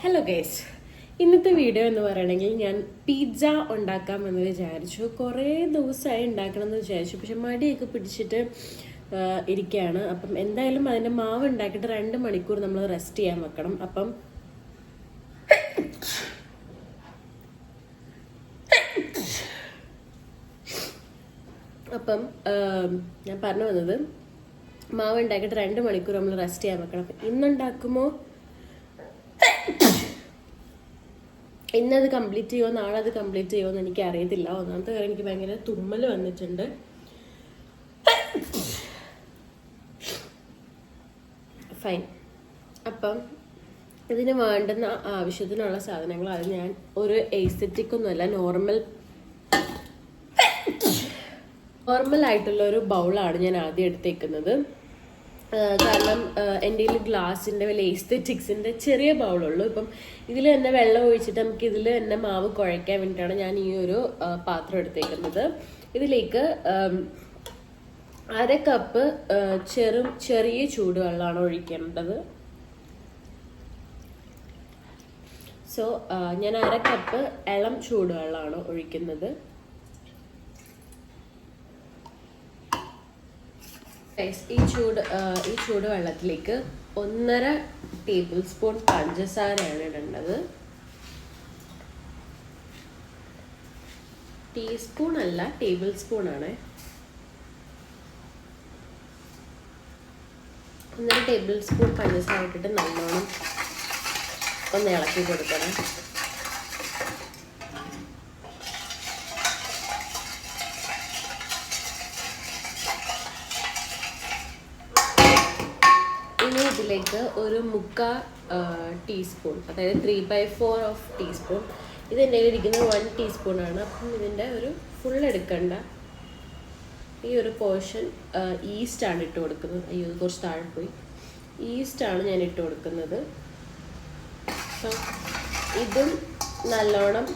Hello guys, ഇന്നത്തെ video എന്ന് പറയണമെങ്കിൽ ഞാൻ പിസ്സ ഉണ്ടാക്കാമെന്ന് വിചാരിച്ചു. കുറേ ദിവസമായി ഉണ്ടാക്കണമെന്ന് വിചാരിച്ചു, പക്ഷെ മടിയൊക്കെ പിടിച്ചിട്ട് ഇരിക്കുകയാണ്. അപ്പം എന്തായാലും അതിൻ്റെ മാവ് ഉണ്ടാക്കിയിട്ട് 2 മണിക്കൂർ നമ്മൾ റെസ്റ്റ് ചെയ്യാൻ വെക്കണം. അപ്പം ഞാൻ പറഞ്ഞു വന്നത്, മാവ് ഉണ്ടാക്കിയിട്ട് 2 മണിക്കൂർ നമ്മൾ റെസ്റ്റ് ചെയ്യാൻ വെക്കണം. അപ്പം ഇന്നുണ്ടാക്കുമോ, ഇന്നത് കംപ്ലീറ്റ് ചെയ്യുമോ നാളെ അത് കംപ്ലീറ്റ് ചെയ്യുമോ എന്ന് എനിക്ക് അറിയത്തില്ല. ഒന്നാമത്തെ കാര്യം, എനിക്ക് ഭയങ്കര തുമ്മൽ വന്നിട്ടുണ്ട്. ഫൈൻ. അപ്പം ഇതിന് വേണ്ടുന്ന ആവശ്യത്തിനുള്ള സാധനങ്ങൾ, അത് ഞാൻ ഒരു എസ്തെറ്റിക് ഒന്നുമല്ല, നോർമൽ ആയിട്ടുള്ള ഒരു ബൗളാണ് ഞാൻ ആദ്യം എടുത്തേക്കുന്നത്. കാരണം എൻ്റെ കയ്യിൽ ഗ്ലാസിൻ്റെ വല്ല എസ്തെറ്റിക്സിൻ്റെ ചെറിയ ബൗളുള്ളൂ. ഇപ്പം ഇതിൽ തന്നെ വെള്ളം ഒഴിച്ചിട്ട് നമുക്ക് ഇതിൽ തന്നെ മാവ് കുഴയ്ക്കാൻ വേണ്ടിയിട്ടാണ് ഞാൻ ഈ ഒരു പാത്രം എടുത്തേക്കുന്നത്. ഇതിലേക്ക് 1/2 കപ്പ് ചെറിയ ചൂടുവെള്ളമാണ് ഒഴിക്കേണ്ടത്. സോ ഞാൻ 1/2 കപ്പ് ഇളം ചൂടുവെള്ളമാണ് ഒഴിക്കുന്നത്. ഈ ചൂടുവെള്ളത്തിലേക്ക് 1.5 ടേബിൾ സ്പൂൺ പഞ്ചസാരയാണ് ഇടേണ്ടത്. ടീസ്പൂൺ അല്ല, ടേബിൾ സ്പൂൺ ആണ്. 1.5 ടേബിൾ സ്പൂൺ പഞ്ചസാര ഇട്ടിട്ട് നല്ലോണം ഒന്ന് ഇളക്കി കൊടുക്കണം. ഇനി ഇതിലേക്ക് ഒരു 1/4 ടീസ്പൂൺ, അതായത് 3/4 ഓഫ് ടീസ്പൂൺ, ഇത് എൻ്റെ ഇരിക്കുന്നത് 1 ടീസ്പൂണാണ്. അപ്പം ഇതിൻ്റെ ഒരു ഫുൾ എടുക്കണ്ട ഈ ഒരു പോർഷൻ ഈസ്റ്റാണ് ഇട്ട് കൊടുക്കുന്നത്. അയ്യോ, കുറച്ച് താഴെ പോയി. ഈസ്റ്റാണ് ഞാൻ ഇട്ട് കൊടുക്കുന്നത്. ഇതും നല്ലോണം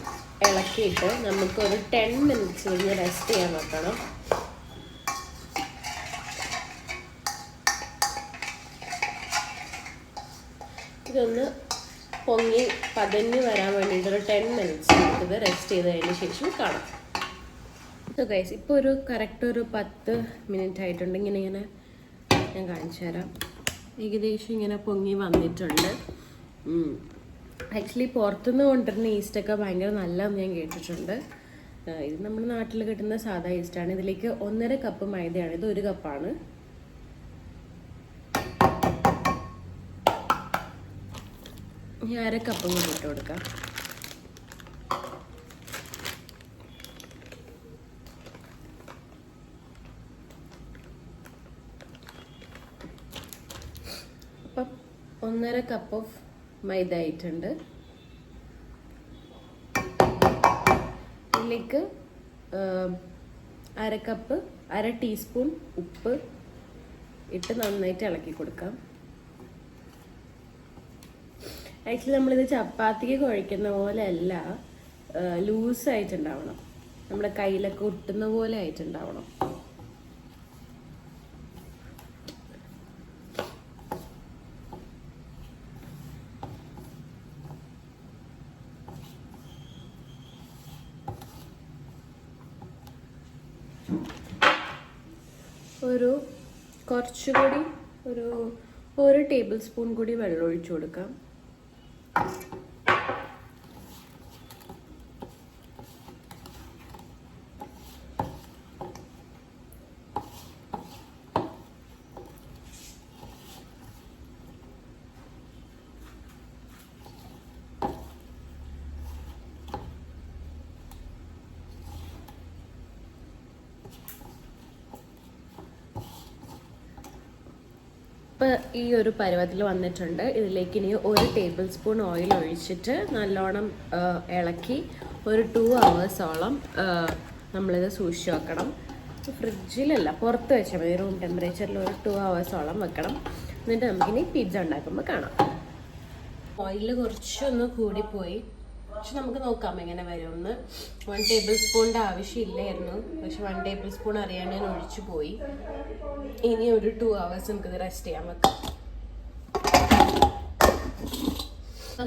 ഇളക്കിയിട്ട് നമുക്കൊരു 10 മിനിറ്റ്സ് കഴിഞ്ഞ് റെസ്റ്റ് ചെയ്യാൻ വെക്കണം. ഇതൊന്ന് പൊങ്ങി പതഞ്ഞ് വരാൻ വേണ്ടിയിട്ടൊരു 10 മിനിറ്റ്സ് നമുക്കിത് റെസ്റ്റ് ചെയ്തതിന് ശേഷം കാണാം. സോ ഗൈസ്, ഇപ്പോൾ ഒരു കറക്റ്റ് ഒരു 10 മിനിറ്റ് ആയിട്ടുണ്ട്. ഇങ്ങനെ ഞാൻ കാണിച്ചു തരാം. ഏകദേശം ഇങ്ങനെ പൊങ്ങി വന്നിട്ടുണ്ട്. ആക്ച്വലി പുറത്തുനിന്ന് കൊണ്ടുവരുന്ന ഈസ്റ്റൊക്കെ ഭയങ്കര നല്ലതെന്ന് ഞാൻ കേട്ടിട്ടുണ്ട്. ഇത് നമ്മുടെ നാട്ടിൽ കിട്ടുന്ന സാധാ ഈസ്റ്റാണ്. ഇതിലേക്ക് 1.5 കപ്പ് മൈദയാണ്. ഇത് 1 കപ്പാണ്. ഇനി 1/2 കപ്പും കൂടി ഇട്ട് കൊടുക്കാം. അപ്പം 1.5 കപ്പ് ഓഫ് മൈദ ആയിട്ടുണ്ട്. ഇതിലേക്ക് 1/2 ടീസ്പൂൺ ഉപ്പ് ഇട്ട് നന്നായിട്ട് ഇളക്കി കൊടുക്കാം. ആക്ച്വലി നമ്മളിത് ചപ്പാത്തിക്ക് കുഴയ്ക്കുന്ന പോലെ അല്ല, ലൂസായിട്ടുണ്ടാവണം. നമ്മുടെ കയ്യിലൊക്കെ ഒട്ടുന്ന പോലെ ആയിട്ടുണ്ടാവണം. കുറച്ചുകൂടി ഒരു 1 ടേബിൾ സ്പൂൺ കൂടി വെള്ളം ഒഴിച്ചു കൊടുക്കാം. ഈ ഒരു പരുവത്തിൽ വന്നിട്ടുണ്ട്. ഇതിലേക്ക് ഇനി 1 ടേബിൾ സ്പൂൺ ഓയിൽ ഒഴിച്ചിട്ട് നല്ലോണം ഇളക്കി ഒരു 2 അവേഴ്സോളം നമ്മളിത് സൂക്ഷിച്ച് വെക്കണം. ഫ്രിഡ്ജിലല്ല, പുറത്ത് വെച്ചാൽ മതി. റൂം ടെമ്പറേച്ചറിൽ ഒരു 2 അവേഴ്സോളം വെക്കണം. എന്നിട്ട് നമുക്കിനി പിസ്സ ഉണ്ടാക്കുമ്പോൾ കാണാം. ഓയിൽ കുറച്ചൊന്ന് കൂടിപ്പോയി, പക്ഷെ നമുക്ക് നോക്കാം എങ്ങനെ വരുമെന്ന്. 1 ടേബിൾ സ്പൂണിൻ്റെ ആവശ്യമില്ലായിരുന്നു, പക്ഷെ 1 ടേബിൾ സ്പൂൺ അറിയാൻ ഞാൻ ഒഴിച്ചു പോയി. ഇനി ഒരു 2 hours നമുക്കിത് റെസ്റ്റ് ചെയ്യാൻ വെക്കാം.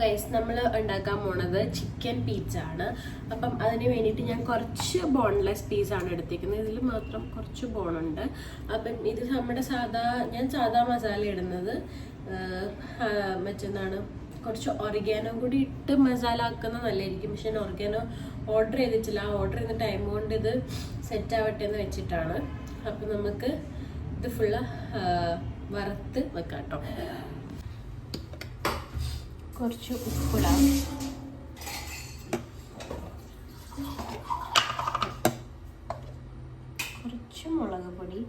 ഗൈസ്, നമ്മൾ ഉണ്ടാക്കാൻ പോണത് ചിക്കൻ പീസ ആണ്. അപ്പം അതിന് വേണ്ടിയിട്ട് ഞാൻ കുറച്ച് ബോൺലെസ് പീസാണ് എടുത്തിരിക്കുന്നത്. ഇതിൽ മാത്രം കുറച്ച് ബോണുണ്ട്. അപ്പം ഇത് നമ്മുടെ ഞാൻ സാധാ മസാല ഇടുന്നത് മറ്റെന്താണ്, കുറച്ച് ഒറിഗാനോ കൂടി ഇട്ട് മസാല ആക്കുന്നത് നല്ലതായിരിക്കും. പക്ഷെ ഞാൻ ഒറിഗാനോ ഓർഡർ ചെയ്തിട്ടില്ല. ഓർഡർ ചെയ്യുന്ന ടൈം കൊണ്ട് ഇത് സെറ്റ് ആവട്ടെ എന്ന് വെച്ചിട്ടാണ്. അപ്പം നമുക്ക് ഇത് ഫുള്ള് വറുത്ത് വെക്കാം കേട്ടോ. കുറച്ച് ഉപ്പിടാം, കുറച്ച് മുളക് പൊടി.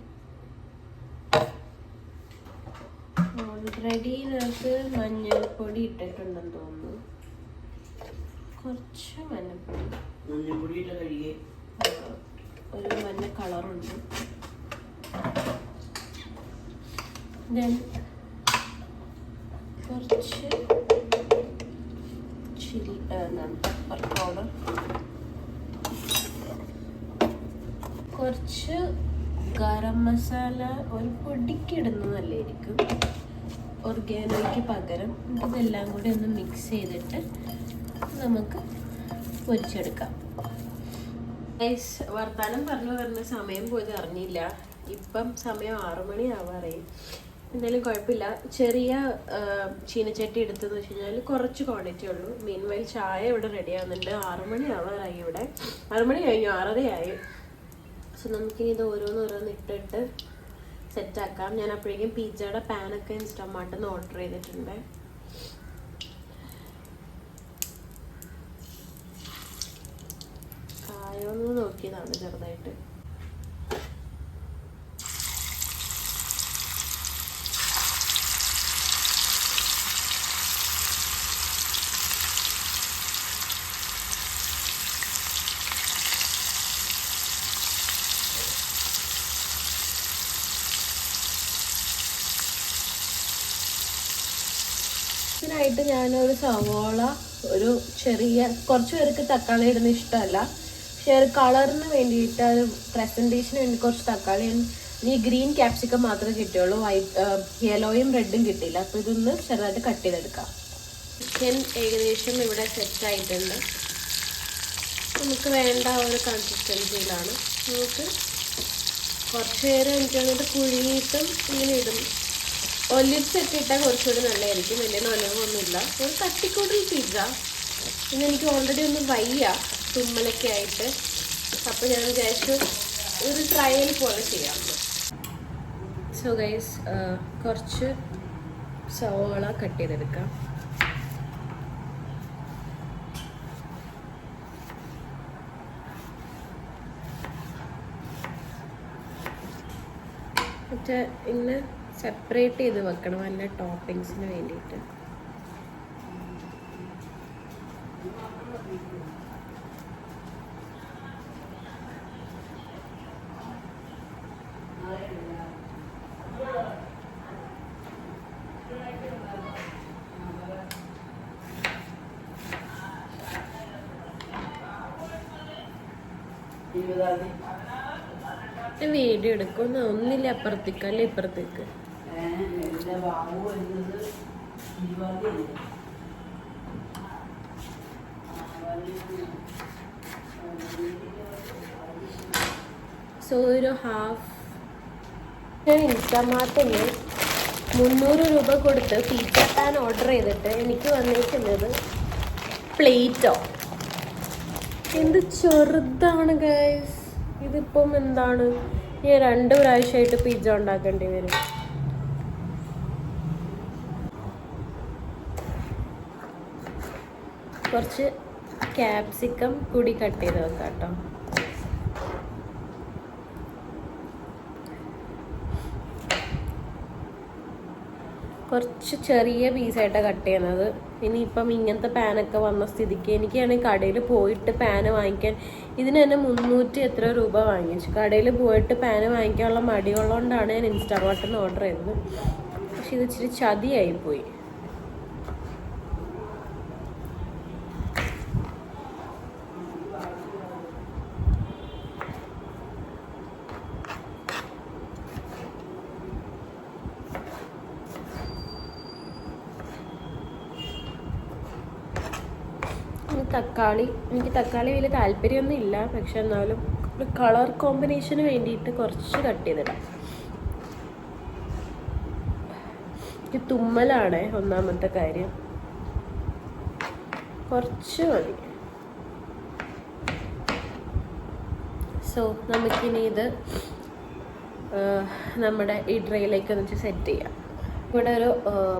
ഓൾറെഡി നമുക്ക് മഞ്ഞൾപ്പൊടി ഇട്ടിട്ടുണ്ടെന്ന് തോന്നുന്നു. കുറച്ച് മഞ്ഞൾപ്പൊടി, ഒരു മഞ്ഞ കളറുണ്ട്. ദെൻ കുറച്ച് പെപ്പർ പൗഡർ, കുറച്ച് ഗരം മസാല ഒരു പൊടിക്ക് ഇടുന്നത് നല്ലതായിരിക്കും ഒർഗാനോയ്ക്ക് പകരം. ഇതെല്ലാം കൂടി ഒന്ന് മിക്സ് ചെയ്തിട്ട് നമുക്ക് പൊരിച്ചെടുക്കാം. വർത്താനം പറഞ്ഞ സമയം പോയത് അറിഞ്ഞില്ല. ഇപ്പം സമയം 6 മണി ആവാറായി. എന്തായാലും കുഴപ്പമില്ല. ചെറിയ ചീനച്ചട്ടി എടുത്തെന്ന് വെച്ച് കഴിഞ്ഞാൽ കുറച്ച് ക്വാണ്ടിറ്റി ഉള്ളൂ. മീൻവൈൽ ചായ ഇവിടെ റെഡി ആവുന്നുണ്ട്. 6 മണി ആവാറായി. ഇവിടെ 6 മണി കഴിഞ്ഞു, 6:30 ആയി. സോ നമുക്കിനി ഇത് ഓരോന്ന് ഇട്ടിട്ട് സെറ്റാക്കാം. ഞാൻ അപ്പോഴേക്കും പിzzയുടെ പാനൊക്കെ ഇൻസ്റ്റാമാർട്ടിൽ ഓർഡർ ചെയ്തിട്ടുണ്ട്. കായൊന്ന് നോക്കിയതാണ് ചെറുതായിട്ട്. ഇതിനായിട്ട് ഞാനൊരു സവോള, ഒരു ചെറിയ, കുറച്ച് പേർക്ക് തക്കാളി ഇടുന്ന ഇഷ്ടമല്ല, പക്ഷെ ഒരു കളറിന് വേണ്ടിയിട്ട് ഒരു പ്രസൻറ്റേഷന് വേണ്ടി കുറച്ച് തക്കാളി, ഈ ഗ്രീൻ ക്യാപ്സിക്കം മാത്രമേ കിട്ടുള്ളൂ. യെല്ലോയും റെഡും കിട്ടിയില്ല. അപ്പോൾ ഇതൊന്ന് ചെറുതായിട്ട് കട്ട് ചെയ്തെടുക്കാം. ചിക്കൻ ഏകദേശം ഇവിടെ സെറ്റായിട്ടുണ്ട്. നമുക്ക് വേണ്ട ഒരു കൺസിസ്റ്റൻസിയിലാണ്. നമുക്ക് കുറച്ച് നേരം എനിക്ക് വന്നിട്ട് പുഴുങ്ങിയിട്ടും ഇങ്ങനെ ഇടും. ഒലിവ്സ് ഒക്കെ ഇട്ടാൽ കുറച്ചുകൂടി നല്ലതായിരിക്കും. വലിയ ഒലിവൊന്നുമില്ല. ഒരു തട്ടിക്കൂടൽ പിസ്സ. പിന്നെ എനിക്ക് ഓൾറെഡി ഒന്ന് വയ്യ, തുമ്മലൊക്കെ ആയിട്ട്. അപ്പോൾ ഞാൻ വിചാരിച്ചു ഒരു ട്രയൽ പോലെ ചെയ്യാം. സോ ഗൈസ്, കുറച്ച് സവോള കട്ട് ചെയ്തെടുക്കാം. മറ്റേ ഇങ്ങനെ സെപ്പറേറ്റ് ചെയ്ത് വെക്കണം നല്ല ടോപ്പിങ്സിന് വേണ്ടിയിട്ട്. വീഡിയോ എടുക്കും. ഒന്നില്ല അപ്പുറത്തേക്ക് അല്ല ഇപ്പുറത്തേക്ക്. സോ ഒരു ഹാഫ് ഞാൻ ഇൻസ്റ്റാമാർട്ടിൽ 300 രൂപ കൊടുത്ത് പിസ്സ പാൻ ഓർഡർ ചെയ്തിട്ട് എനിക്ക് വന്നിരിക്കുന്നത് പ്ലേറ്റോ. എന്ത് ചെറുതാണ് ഗൈസ്. ഇതിപ്പം എന്താണ്, ഞാൻ 2 പ്രാവശ്യമായിട്ട് പിസ്സ ഉണ്ടാക്കേണ്ടി വരും. കുറച്ച് ക്യാപ്സിക്കം കൂടി കട്ട് ചെയ്ത് വെക്കാം കേട്ടോ. കുറച്ച് ചെറിയ പീസായിട്ടാണ് കട്ട് ചെയ്യുന്നത്. ഇനിയിപ്പം ഇങ്ങനത്തെ പാനൊക്കെ വന്ന സ്ഥിതിക്ക് എനിക്കാണെങ്കിൽ കടയിൽ പോയിട്ട് പാന് വാങ്ങിക്കാൻ, ഇതിന് തന്നെ 300 എത്ര രൂപ വാങ്ങിച്ചു. കടയിൽ പോയിട്ട് പാന് വാങ്ങിക്കാനുള്ള മടിയുള്ളതുകൊണ്ടാണ് ഞാൻ ഇൻസ്റ്റാമാർട്ടിൽ നിന്ന് ഓർഡർ ചെയ്തത്. പക്ഷെ ഇത് ഇച്ചിരി ചതിയായിപ്പോയി. എനിക്ക് തക്കാളി വലിയ താല്പര്യമൊന്നും ഇല്ല, പക്ഷെ എന്നാലും ഒരു കളർ കോമ്പിനേഷന് വേണ്ടിയിട്ട് കുറച്ച് കട്ട് ചെയ്തിടാം. ഈ തുമ്മലാണ് ഒന്നാമത്തെ കാര്യം, കുറച്ച് മതി. സോ നമുക്കിനി ഇത് നമ്മുടെ ഈ ട്രേയിലേക്ക് വെച്ച് സെറ്റ് ചെയ്യാം. ഇവിടെ ഒരു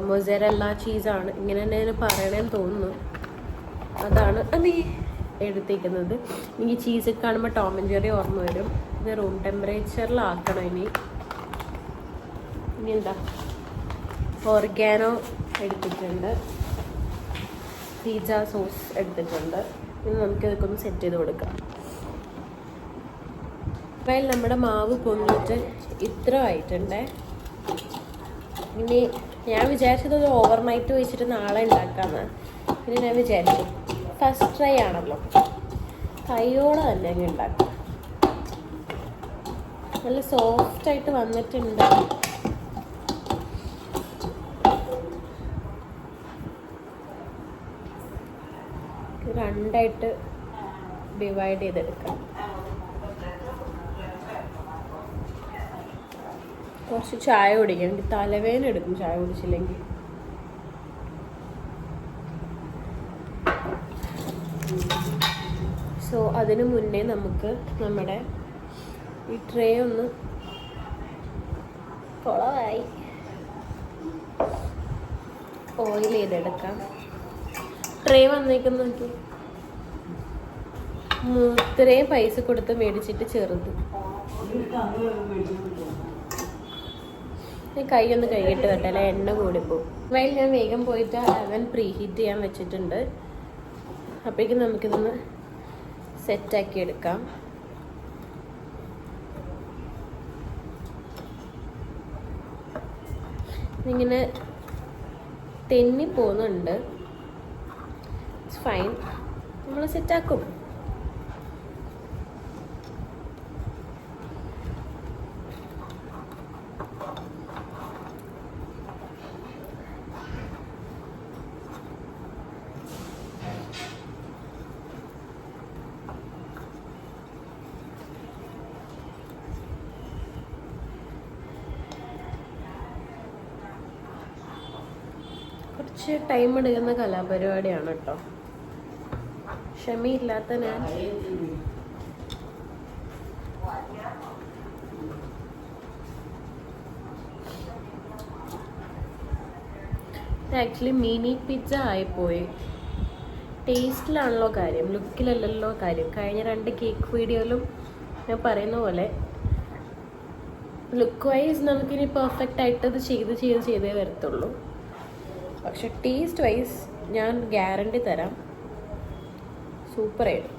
മൊസറല്ല ചീസാണ്, ഇങ്ങനെ തന്നെ പറയണേന്ന് തോന്നുന്നു, അതാണ് അത് എടുത്തേക്കുന്നത്. എനിക്ക് ചീസ് കാണുമ്പോൾ ടോം ആൻഡ് ജെറി ഓർമ്മ വരും. ഇത് റൂം ടെമ്പറേച്ചറിലാക്കണം. ഇനി എന്താ, ഓർഗാനോ എടുത്തിട്ടുണ്ട്, പിസ്സ സോസ് എടുത്തിട്ടുണ്ട്. ഇനി നമുക്കിതൊക്കെ ഒന്ന് സെറ്റ് ചെയ്ത് കൊടുക്കാം. അപ്പോൾ നമ്മുടെ മാവ് പൊന്നിട്ട് ഇത്ര ആയിട്ടുണ്ട്. ഇനി ഞാൻ വിചാരിച്ചത് ഒരു ഓവർനൈറ്റ് വെച്ചിട്ട് നാളെ ഉണ്ടാക്കാമെന്ന്. പിന്നെ ഞാൻ വിചാരിച്ചു ഫസ്റ്റ് ട്രൈ ആണല്ലോ, കൈയോടെ തന്നെ അങ്ങ് ഉണ്ടാക്കാം. നല്ല സോഫ്റ്റായിട്ട് വന്നിട്ടുണ്ട്. രണ്ടായിട്ട് ഡിവൈഡ് ചെയ്തെടുക്കാം. കുറച്ച് ചായ കുടിക്കാം, എനിക്ക് തലവേദന എടുക്കും ചായ കുടിച്ചില്ലെങ്കിൽ. സോ അതിനു മുന്നേ നമുക്ക് നമ്മുടെ ഈ ട്രേ ഒന്ന് കുളമായി ഓയിൽ ചെയ്തെടുക്കാം. ട്രേ വന്നേക്കുന്ന നോക്കി, ഇത്രയും പൈസ കൊടുത്ത് മേടിച്ചിട്ട് ചെറുത്. കൈ ഒന്ന് കഴുകിയിട്ട് വരട്ടെ, അല്ലെ എണ്ണ കൂടിപ്പോവും. വയൽ ഞാൻ വേഗം പോയിട്ട് അവൻ പ്രീ ഹീറ്റ് ചെയ്യാൻ വെച്ചിട്ടുണ്ട്. അപ്പോഴേക്കും നമുക്കിതൊന്ന് സെറ്റാക്കി എടുക്കാം. ഇങ്ങനെ തെന്നി പോകുന്നുണ്ട്, ഇറ്റ്സ് ഫൈൻ, നമ്മൾ സെറ്റാക്കും. കുറച്ച് ടൈം എടുക്കുന്ന കലാപരിപാടിയാണ് കേട്ടോ, ക്ഷമയില്ലാത്ത ഞാൻ. ആക്ച്വലി മിനി പിസ്സ ആയിപ്പോയി. ടേസ്റ്റിലാണല്ലോ കാര്യം, ലുക്കിലല്ലല്ലോ കാര്യം. കഴിഞ്ഞ 2 കേക്ക് വീഡിയോയിലും ഞാൻ പറയുന്ന പോലെ ലുക്ക് വൈസ് നമുക്കിനി പെർഫെക്റ്റ് ആയിട്ട് ഇത് ചെയ്തേ വരത്തുള്ളൂ. പക്ഷെ ടേസ്റ്റ് വൈസ് ഞാൻ ഗ്യാരണ്ടി തരാം, സൂപ്പറായിട്ട്.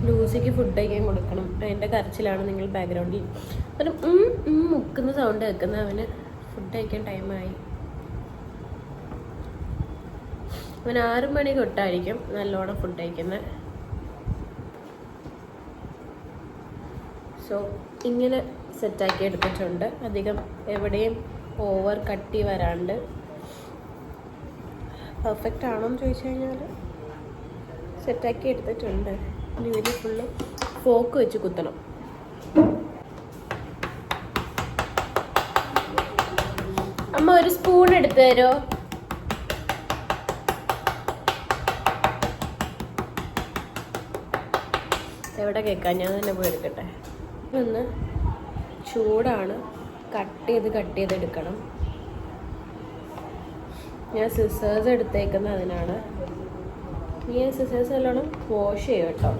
ലൂസിക്ക് ഫുഡ് കഴിക്കാൻ കൊടുക്കണം, അതിൻ്റെ കരച്ചിലാണ് നിങ്ങൾ ബാക്ക്ഗ്രൗണ്ടിൽ മുക്കുന്ന സൗണ്ട് കേൾക്കുന്നത്. അവന് ഫുഡ് കഴിക്കാൻ ടൈമായി. അവൻ 6 മണി തൊട്ടായിരിക്കും നല്ലോണം ഫുഡ് കഴിക്കുന്നത്. സോ ഇങ്ങനെ സെറ്റാക്കി എടുത്തിട്ടുണ്ട്, അധികം എവിടെയും ഓവർ കട്ടി വരാണ്ട്. പെർഫെക്റ്റ് ആണോയെന്ന് ചോദിച്ചു കഴിഞ്ഞാൽ സെറ്റാക്കി എടുത്തിട്ടുണ്ട്. ഇനി ഇതിൽ ഫുള്ള് ഫോക്ക് വെച്ച് കുത്തണം. അമ്മ ഒരു സ്പൂൺ എടുത്തു തരോ? എവിടെ കേൾക്കാം, ഞാൻ തന്നെ പോയി എടുക്കട്ടെ. ഒന്ന് ചൂടാണ്, കട്ട് ചെയ്തെടുക്കണം. ഞാൻ സിസേഴ്സ് എടുത്തേക്കുന്നത് അതിനാണ്. ഈ സിസേഴ്സ് നല്ലോണം വാഷ് ചെയ്യും കേട്ടോ.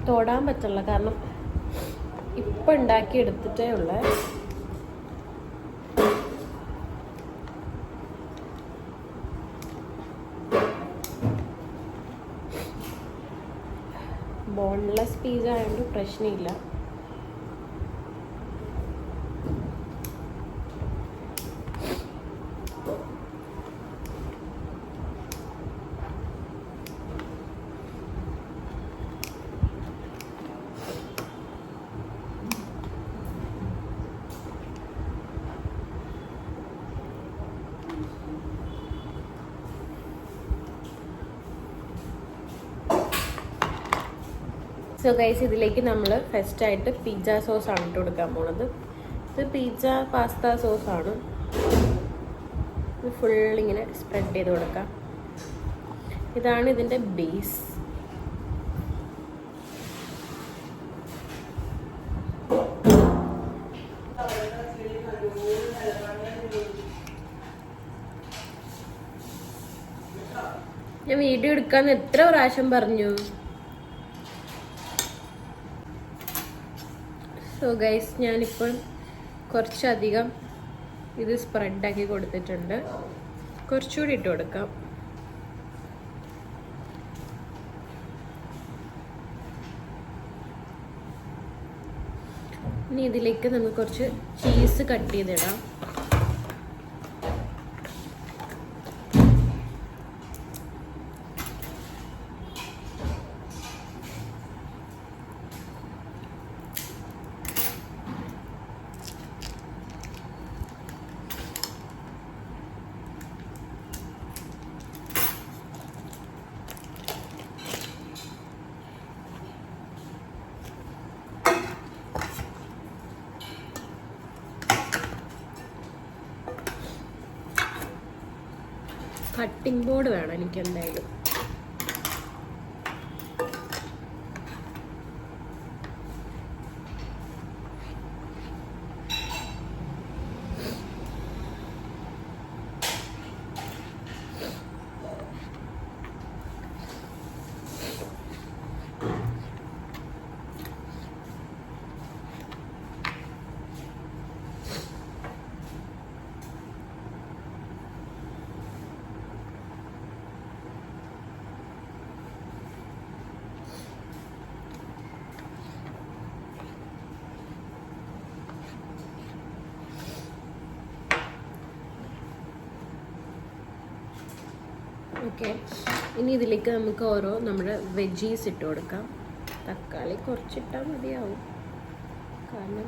തൊടാൻ പറ്റില്ല, കാരണം ഇപ്പം ഉണ്ടാക്കി എടുത്തിട്ടേ ഉള്ള. ബോൺലെസ് പിസ്സ ആയതുകൊണ്ട് പ്രശ്നമില്ല. സോ ഗൈസ്, ഇതിലേക്ക് നമ്മൾ ഫസ്റ്റായിട്ട് പിസ്സ സോസാണ് ഇട്ട് കൊടുക്കാൻ പോണത്. ഇത് പിസ്സ പാസ്ത സോസാണ്. ഇത് ഫുള്ളിങ്ങനെ സ്പ്രെഡ് ചെയ്ത് കൊടുക്കാം. ഇതാണ് ഇതിൻ്റെ ബേസ്. ഞാൻ വീഡിയോ എടുക്കാന്ന് എത്ര പ്രാവശ്യം പറഞ്ഞു. സോ ഗൈസ്, ഞാനിപ്പോൾ കുറച്ചധികം ഇത് സ്പ്രെഡാക്കി കൊടുത്തിട്ടുണ്ട്. കുറച്ചുകൂടി ഇട്ട് കൊടുക്കാം. ഇനി ഇതിലേക്ക് നമുക്ക് കുറച്ച് ചീസ് കട്ട് ചെയ്തിടാം. കട്ടിംഗ് ബോർഡ് വേണം എനിക്ക് എന്തായാലും. ഓക്കെ, ഇനി ഇതിലേക്ക് നമുക്ക് ഓരോ നമ്മുടെ വെജീസ് ഇട്ട് കൊടുക്കാം. തക്കാളി കുറച്ചിട്ടാൽ മതിയാവും, കാരണം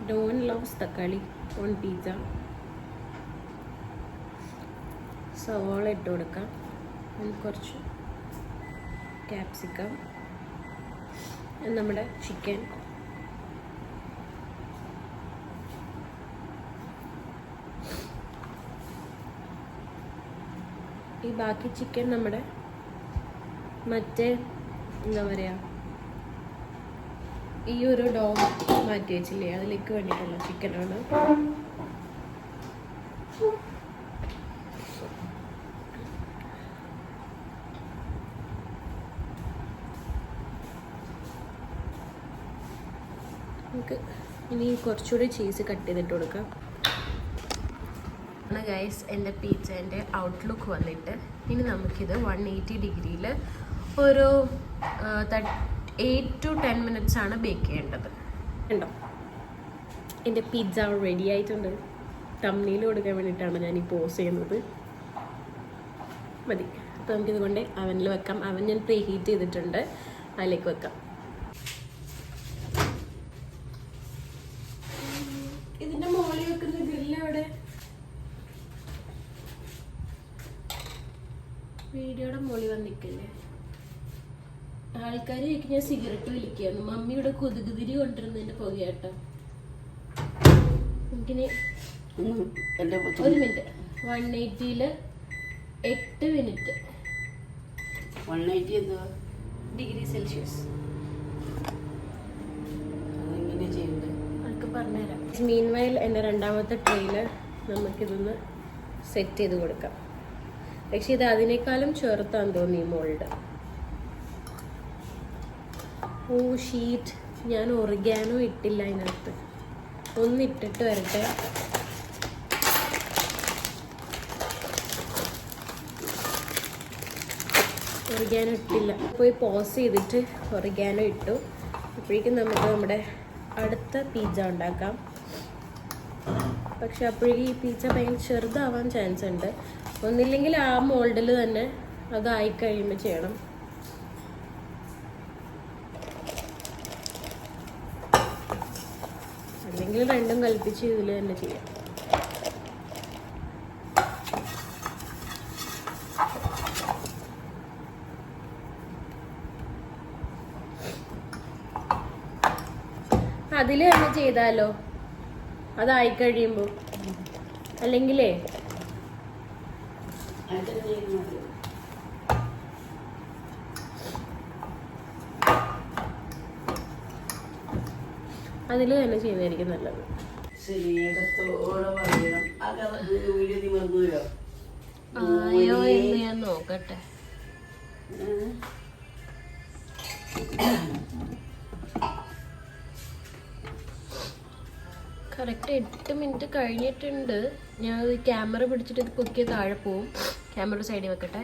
ഡോൺ ലവ്സ് തക്കാളി ഓൺ പിസ്സ. സവാള ഇട്ട് കൊടുക്കാം. കുറച്ച് ക്യാപ്സിക്കം, നമ്മുടെ ചിക്കൻ, ഈ ബാക്കി ചിക്കൻ നമ്മുടെ മറ്റേ എന്താ പറയുക, ഈ ഒരു ഡോ മാറ്റി വെച്ചില്ലേ, അതിലേക്ക് വേണ്ടിയിട്ടുള്ള ചിക്കനാണ്. നമുക്ക് ഇനി കുറച്ചുകൂടി ചീസ് കട്ട് ചെയ്തിട്ട് കൊടുക്കാം. ഗൈസ്, എൻ്റെ പിസ്സേൻ്റെ ഔട്ട്ലുക്ക് വന്നിട്ട് ഇനി നമുക്കിത് 180 ഡിഗ്രിയിൽ ഒരു 8 to 10 minutes ആണ് ബേക്ക് ചെയ്യേണ്ടത്. ഉണ്ടോ, എൻ്റെ പിസ്സ റെഡി ആയിട്ടുണ്ട്. തംബ്നെയിൽ കൊടുക്കാൻ വേണ്ടിയിട്ടാണ് ഞാൻ ഈ പോസ് ചെയ്യുന്നത്. മതി. അപ്പോൾ നമുക്കിത് കൊണ്ട് അവനിൽ വെക്കാം. അവൻ ഞാൻ പ്രീ ഹീറ്റ് ചെയ്തിട്ടുണ്ട്, അതിലേക്ക് വെക്കാം. ഇതിൻ്റെ മുകളിൽ വെക്കുന്ന ഗ്രില്ല് വീഡിയോയുടെ മുകളിൽ വന്നിക്കല്ലേ. ആൾക്കാർ ചോദിക്കും ഞാൻ സിഗരറ്റ് വലിക്കുകയാണ്. മമ്മിയുടെ കൊതുകുതിരി കൊണ്ടിരുന്നതിന്റെ പുകയാട്ടോ. എനിക്കിനി ഒരു മിനിറ്റ് 180 8 മിനിറ്റ് 180 ഡിഗ്രി സെൽഷ്യസ് അവർക്ക് പറഞ്ഞുതരാം. മീൻവൈൽ എൻ്റെ രണ്ടാമത്തെ ട്രെയിൽ നമുക്കിതൊന്ന് സെറ്റ് ചെയ്ത് കൊടുക്കാം. പക്ഷെ ഇത് അതിനേക്കാളും ചെറുത്താന്ന് തോന്നി മോൾഡ്. ഓ ഷീറ്റ്, ഞാൻ ഒറിഗാനോ ഇട്ടില്ല അതിനകത്ത്. ഒന്നിട്ടിട്ട് വരട്ടെ. ഒറിഗാനോ ഇട്ടില്ല. പോയി പോസ് ചെയ്തിട്ട് ഒറിഗാനോ ഇട്ടു. അപ്പോഴേക്കും നമുക്ക് നമ്മുടെ അടുത്ത പിസ്സ ഉണ്ടാക്കാം. പക്ഷെ അപ്പോഴേക്കും ഈ പിസ്സ ഭയങ്കര ചെറുതാവാൻ ചാൻസ് ഉണ്ട്. ഒന്നില്ലെങ്കിൽ ആ മോൾഡിൽ തന്നെ അതായി കഴിയുമ്പോൾ ചെയ്യണം. അല്ലെങ്കിൽ രണ്ടും കൽപ്പിച്ച് ഇതിൽ തന്നെ ചെയ്യാം. അതിൽ തന്നെ ചെയ്താലോ, അതായി കഴിയുമ്പോൾ. അല്ലെങ്കിലേ അതിൽ തന്നെ ചെയ്യുന്നതായിരിക്കും നല്ലത്. ആയോ എന്ന് ഞാൻ നോക്കട്ടെ. കറക്റ്റ് 8 മിനിറ്റ് കഴിഞ്ഞിട്ടുണ്ട്. ഞാൻ ക്യാമറ പിടിച്ചിട്ട് ഇത് പൊക്കിയ താഴെ പോവും. ക്യാമറ സൈഡിൽ വെക്കട്ടെ.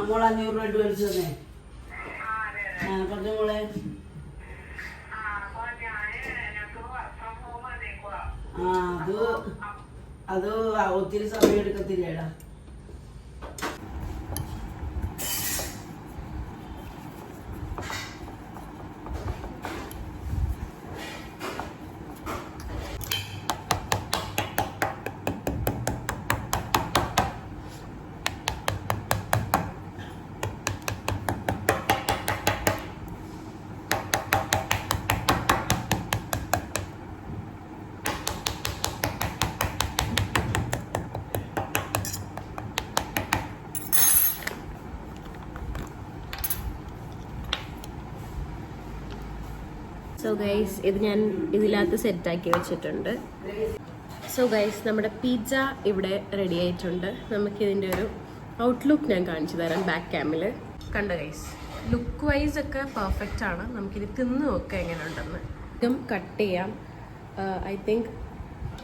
മോളെ 500 രൂപ മേടിച്ചു തന്നെ. പറഞ്ഞു മോളെ. അത് ഒത്തിരി സമയം എടുക്കത്തില്ലേടാ. സോ ഗൈസ്, ഇത് ഞാൻ ഇതിനകത്ത് സെറ്റാക്കി വെച്ചിട്ടുണ്ട്. സോ ഗൈസ്, നമ്മുടെ പിസ്സ ഇവിടെ റെഡി ആയിട്ടുണ്ട്. നമുക്കിതിൻ്റെ ഒരു ഔട്ട്ലുക്ക് ഞാൻ കാണിച്ചു തരാം ബാക്ക് ക്യാമിൽ. കണ്ട ഗൈസ്, ലുക്ക് വൈസ് ഒക്കെ പെർഫെക്റ്റ് ആണ്. നമുക്കിത് തിന്ന് നോക്കാം എങ്ങനെ ഉണ്ടെന്ന്. ഇതും കട്ട് ചെയ്യാം. ഐ തിങ്ക്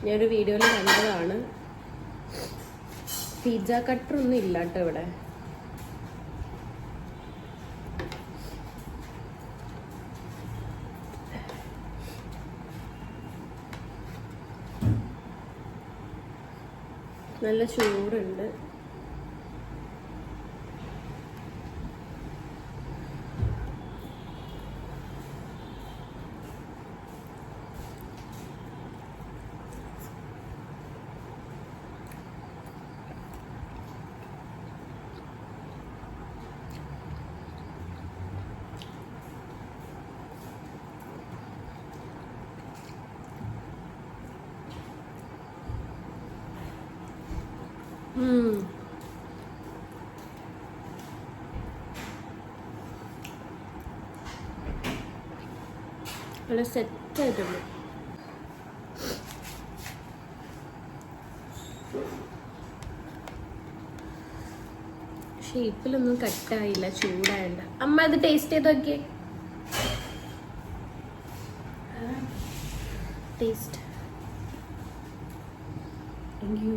ഞാനൊരു വീഡിയോയിൽ കണ്ടതാണ്. പിസ്സ കട്ടറൊന്നും ഇല്ല കേട്ടോ ഇവിടെ. നല്ല ചൂടുണ്ട്. നല്ല സെറ്റായിട്ടുണ്ട്. ഷേപ്പിലൊന്നും കട്ടായില്ല, ചൂടായണ്ട. അമ്മ ഇത് ടേസ്റ്റ് ചെയ്ത് നോക്കിയേ. ടേസ്റ്റ്. Thank you.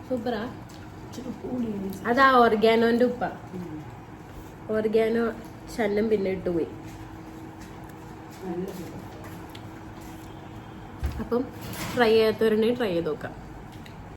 സൂപ്പറാ. അതാ ഓർഗാനോന്റെ ഉപ്പ. ഓർഗാനോ ശല്യം പിന്നെ ഇട്ടുപോയി. അപ്പം ട്രൈ ചെയ്യാത്തവരുണ്ടെങ്കിൽ ട്രൈ ചെയ്ത് നോക്കാം.